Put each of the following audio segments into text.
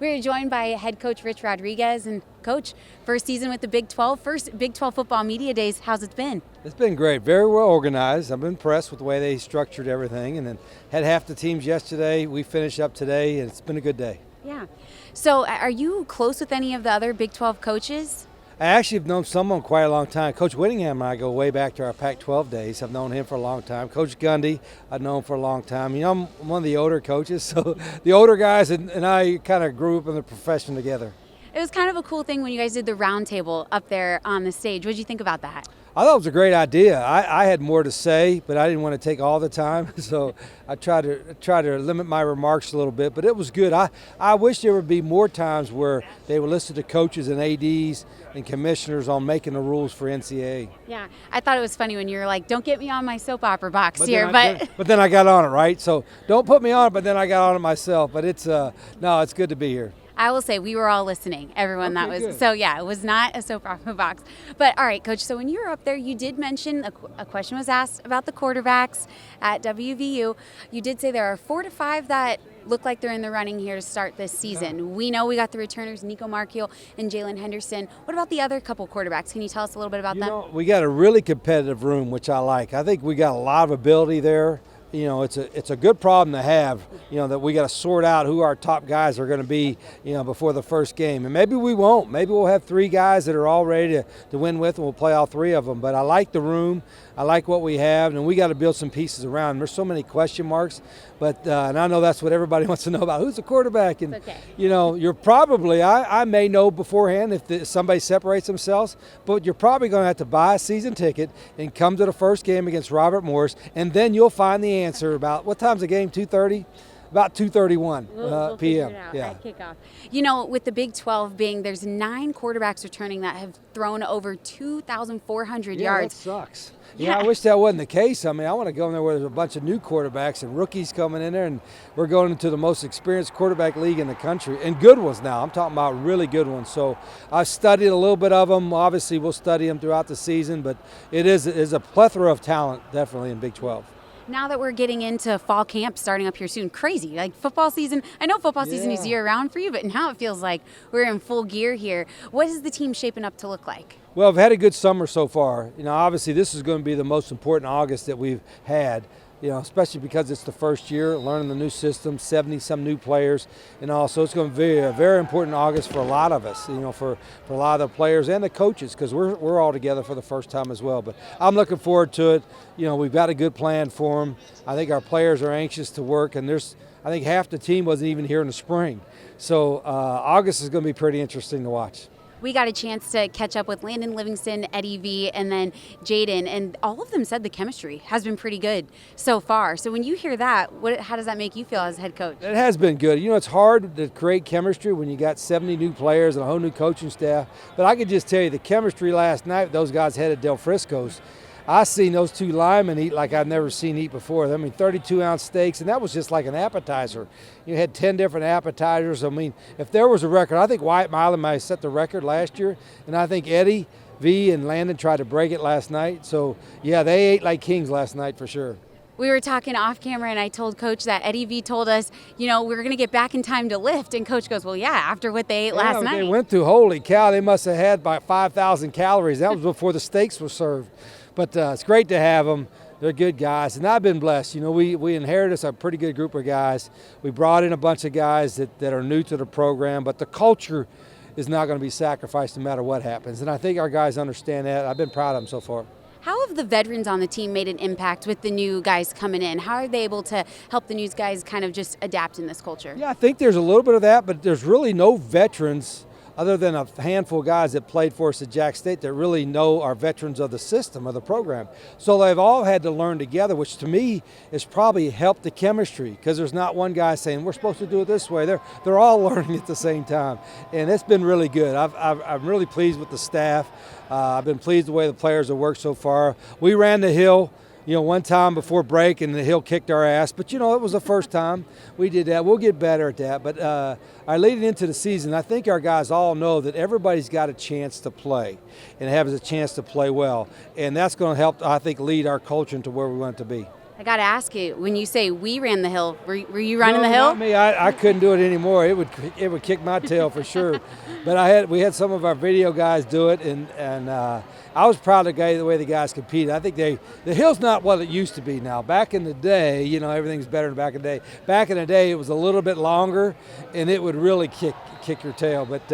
We're joined by head coach Rich Rodriguez. And coach, first season with the Big 12, first Big 12 football media days. How's it been? It's been great, very well organized. I've been impressed with the way they structured everything, and then had half the teams yesterday. We finished up today, and it's been a good day. Yeah. So are you close with any of the other Big 12 coaches? I actually have known some of them quite a long time. Coach Whittingham and I go way back to our Pac-12 days. I've known him for a long time. Coach Gundy, I've known for a long time. You know, I'm one of the older coaches, so the older guys and I kind of grew up in the profession together. It was kind of a cool thing when you guys did the round table up there on the stage. What did you think about that? I thought it was a great idea. I had more to say, but I didn't want to take all the time, so I tried to limit my remarks a little bit. But it was good. I wish there would be more times where they would listen to coaches and ADs and commissioners on making the rules for NCAA. Yeah, I thought it was funny when you were like, "Don't get me on my soap opera box But here." But then I got on it, right? So don't put me on it. But then I got on it myself. But it's it's good to be here. I will say we were all listening, everyone that was. Good. So, yeah, it was not a soap opera box. But, all right, Coach, so when you were up there, you did mention a question was asked about the quarterbacks at WVU. You did say there are 4 to 5 that look like they're in the running here to start this season. Yeah. We know we got the returners, Nico Markiel and Jalen Henderson. What about the other couple quarterbacks? Can you tell us a little bit about them? We got a really competitive room, which I like. I think we got a lot of ability there. You know, it's a good problem to have, you know, that we got to sort out who our top guys are going to be, you know, before the first game. And maybe we won't. Maybe we'll have 3 guys that are all ready to win with, and we'll play all 3 of them. But I like the room. I like what we have, and we got to build some pieces around. There's so many question marks, but and I know that's what everybody wants to know about. Who's the quarterback? And, okay. You know, you're probably, I may know beforehand if somebody separates themselves, but you're probably going to have to buy a season ticket and come to the first game against Robert Morris, and then you'll find the answer about, what time's the game, 2:30? About 2:31 we'll p.m. Figure it out yeah. at kickoff. You know, with the Big 12 being, there's 9 quarterbacks returning that have thrown over 2,400 yards. That sucks. Yeah, I wish that wasn't the case. I mean, I want to go in there where there's a bunch of new quarterbacks and rookies coming in there, and we're going into the most experienced quarterback league in the country, and good ones now. I'm talking about really good ones. So I've studied a little bit of them. Obviously, we'll study them throughout the season, but it is a plethora of talent, definitely, in Big 12. Now that we're getting into fall camp starting up here soon, crazy. Like football season, I know football season is year-round for you, but now it feels like we're in full gear here. What is the team shaping up to look like? Well, I've had a good summer so far. You know, obviously this is going to be the most important August that we've had, you know, especially because it's the first year, learning the new system, 70-some new players, and also it's going to be a very important August for a lot of us, you know, for a lot of the players and the coaches, because we're all together for the first time as well. But I'm looking forward to it. You know, we've got a good plan for them. I think our players are anxious to work, and I think half the team wasn't even here in the spring. So August is going to be pretty interesting to watch. We got a chance to catch up with Landon Livingston, Eddie V, and then Jaden, and all of them said the chemistry has been pretty good so far. So when you hear that, how does that make you feel as head coach? It has been good. You know, it's hard to create chemistry when you got 70 new players and a whole new coaching staff. But I could just tell you the chemistry last night, those guys headed Del Frisco's. I seen those 2 linemen eat like I've never seen eat before. I mean, 32-ounce steaks, and that was just like an appetizer. You had 10 different appetizers. I mean, if there was a record, I think Wyatt Milan might have set the record last year, and I think Eddie V and Landon tried to break it last night. So, yeah, they ate like kings last night for sure. We were talking off camera, and I told Coach that Eddie V told us, you know, we're going to get back in time to lift. And Coach goes, well, yeah, after what they ate last night. They went through, holy cow, they must have had about 5,000 calories. That was before the steaks were served. But it's great to have them. They're good guys, and I've been blessed. You know, we inherited a pretty good group of guys. We brought in a bunch of guys that are new to the program, but the culture is not going to be sacrificed no matter what happens. And I think our guys understand that. I've been proud of them so far. How have the veterans on the team made an impact with the new guys coming in? How are they able to help the new guys kind of just adapt in this culture? Yeah, I think there's a little bit of that, but there's really no veterans other than a handful of guys that played for us at Jack State that really know are veterans of the system, of the program. So they've all had to learn together, which to me has probably helped the chemistry, because there's not one guy saying, we're supposed to do it this way. They're all learning at the same time, and it's been really good. I'm really pleased with the staff. I've been pleased the way the players have worked so far. We ran the hill, you know, one time before break, and the hill kicked our ass. But, you know, it was the first time we did that. We'll get better at that. But leading into the season, I think our guys all know that everybody's got a chance to play and has a chance to play well. And that's going to help, I think, lead our culture into where we want it to be. I got to ask you, when you say we ran the hill, were you running No, the hill? not me. I couldn't do it anymore. It would kick my tail for sure. But we had some of our video guys do it, and I was proud of the way the guys competed. I think the hill's not what it used to be now. Back in the day, you know, everything's better than back in the day. Back in the day, it was a little bit longer, and it would really kick your tail. But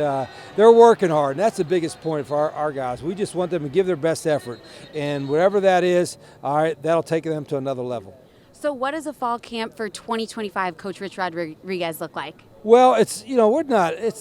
they're working hard, and that's the biggest point for our guys. We just want them to give their best effort, and whatever that is, all right, that'll take them to another level. So what does a fall camp for 2025 Coach Rich Rodriguez look like? Well, it's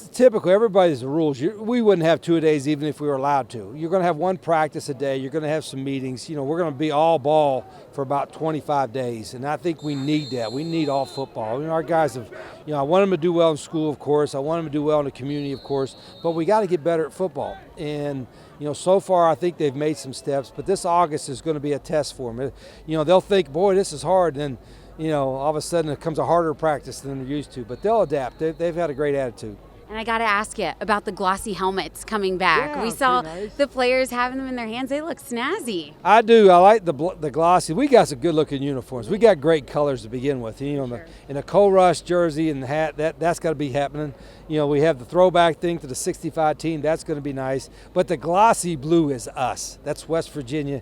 typical. Everybody's the rules. We wouldn't have 2 days even if we were allowed to. You're going to have one practice a day. You're going to have some meetings. We're going to be all ball for about 25 days, and I think we need that. We need all football. Our guys have, I want them to do well in school, of course. I want them to do well in the community, of course, but we got to get better at football. And so far I think they've made some steps, but this August is going to be a test for them. They'll think, boy, this is hard, and then all of a sudden it comes a harder practice than they're used to. But they'll adapt. They've had a great attitude. And I got to ask you about the glossy helmets coming back. Yeah, we saw nice. the players having them in their hands. They look snazzy. I do. I like the glossy. We got some good-looking uniforms. We got great colors to begin with. Sure. In a Coal Rush jersey and the hat, that's got to be happening. We have the throwback thing to the 65 team. That's going to be nice. But the glossy blue is us. That's West Virginia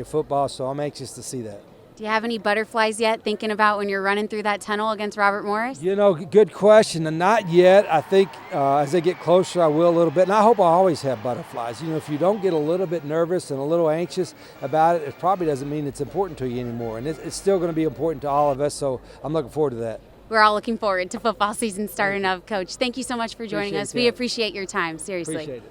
football, so I'm anxious to see that. Do you have any butterflies yet thinking about when you're running through that tunnel against Robert Morris? Good question. And not yet. I think as they get closer, I will a little bit. And I hope I always have butterflies. If you don't get a little bit nervous and a little anxious about it, it probably doesn't mean it's important to you anymore. And it's still going to be important to all of us, so I'm looking forward to that. We're all looking forward to football season starting up, Coach. Thank you so much for joining us. We appreciate your time, seriously. Appreciate it.